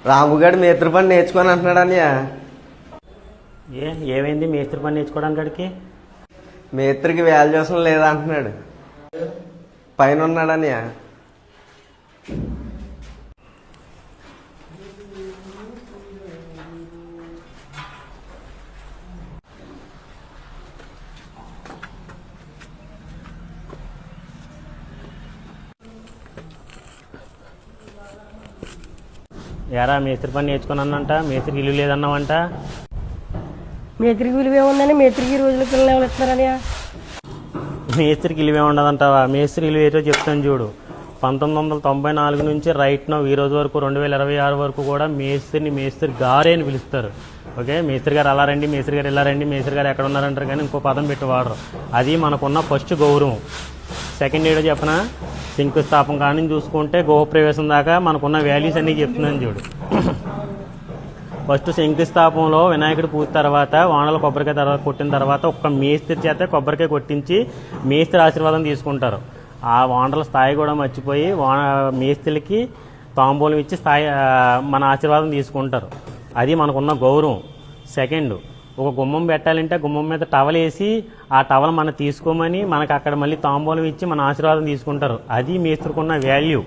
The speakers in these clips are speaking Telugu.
రాముగాడు మేస్త్రి పని నేర్చుకొని అంటున్నాడు అన్నయ్య. ఏమైంది మేస్త్రి పని నేర్చుకోవడానికి? మేస్త్రికి వాల్యుయేషన్ లేదా అంటున్నాడు. పైన ఉన్నాడు అన్నయ్య. ఎరా మేస్త్రి పని నేర్చుకున్నానంట, మేస్త్రికి ఇల్లు లేదన్నావంట. మేస్త్రికి విలువ ఏముందని మేస్త్రికి రోజులు పిల్లలు ఎవరు ఇస్తున్నారని? మేస్త్రికి ఇల్లు ఉండదంటావా? మేస్త్రి ఇల్లు ఏదో చెప్తాను చూడు. 1994 నుంచి రైట్ నో ఈ రోజు వరకు 2026 వరకు కూడా మేస్త్రి గారే అని పిలుస్తారు. ఓకే, మేస్త్రి గారు అలా రండి, మేస్త్రి గారు ఇలా రండి, మేస్త్రి గారు ఎక్కడ ఉన్నారంటారు కానీ ఇంకో పదం పెట్టి వాడరు. అది మనకున్న ఫస్ట్ గౌరవం. సెకండ్ ఏడో చెప్పనా, శంకుస్థాపన కానీ చూసుకుంటే గృహప్రవేశం దాకా మనకున్న వాల్యూస్ అన్నీ చెప్తున్నాను చూడు. ఫస్ట్ శంకుస్థాపనలో వినాయకుడు పూజ తర్వాత వానలు కొబ్బరికాయ తర్వాత కొట్టిన తర్వాత ఒక్క మేస్త్రి చేత కొబ్బరికాయ కొట్టించి మేస్త్రి ఆశీర్వాదం తీసుకుంటారు. ఆ వానల స్థాయి కూడా మర్చిపోయి మేస్త్రికి తాంబూలం ఇచ్చి మన ఆశీర్వాదం తీసుకుంటారు. అది మనకున్న గౌరవం. సెకండ్, ఒక గుమ్మం పెట్టాలంటే గుమ్మం మీద టవల్ వేసి ఆ టవల్ మనం తీసుకోమని మనకు అక్కడ మళ్ళీ తాంబూలం ఇచ్చి మన ఆశీర్వాదం తీసుకుంటారు. అది మేస్త్రికున్న వాల్యూ.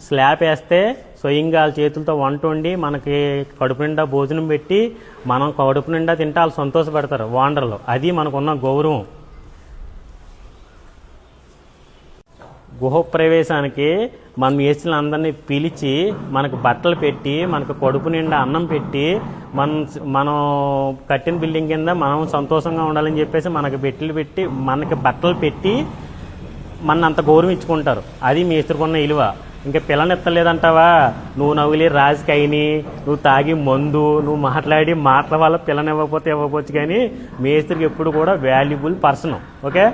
స్లాబ్ వేస్తే స్వయంగా వాళ్ళ చేతులతో వంట వండి మనకి కడుపు నిండా భోజనం పెట్టి మనం కడుపు నిండా తింటే వాళ్ళు సంతోషపడతారు వాండర్లో. అది మనకున్న గౌరవం. గృహప్రవేశానికి మన మేస్త్రులు అందరినీ పిలిచి మనకు బట్టలు పెట్టి మనకు కడుపు నిండా అన్నం పెట్టి మనం కట్టిన బిల్డింగ్ కింద మనం సంతోషంగా ఉండాలని చెప్పేసి మనకు పెట్టి మనకి బట్టలు పెట్టి మన అంత గౌరవం ఇచ్చుకుంటారు. అది మేస్త్రికున్న విలువ. ఇంకా పిల్లనెత్తలేదంటావా? నువ్వు నవ్వులే రాజకీయని, నువ్వు తాగి మందు, నువ్వు మాట్లాడి మాటల వల్ల పిల్లనివ్వకపోతే ఇవ్వకపోవచ్చు, కానీ మేస్త్రికి ఎప్పుడు కూడా వాల్యుబుల్ పర్సన్. ఓకే.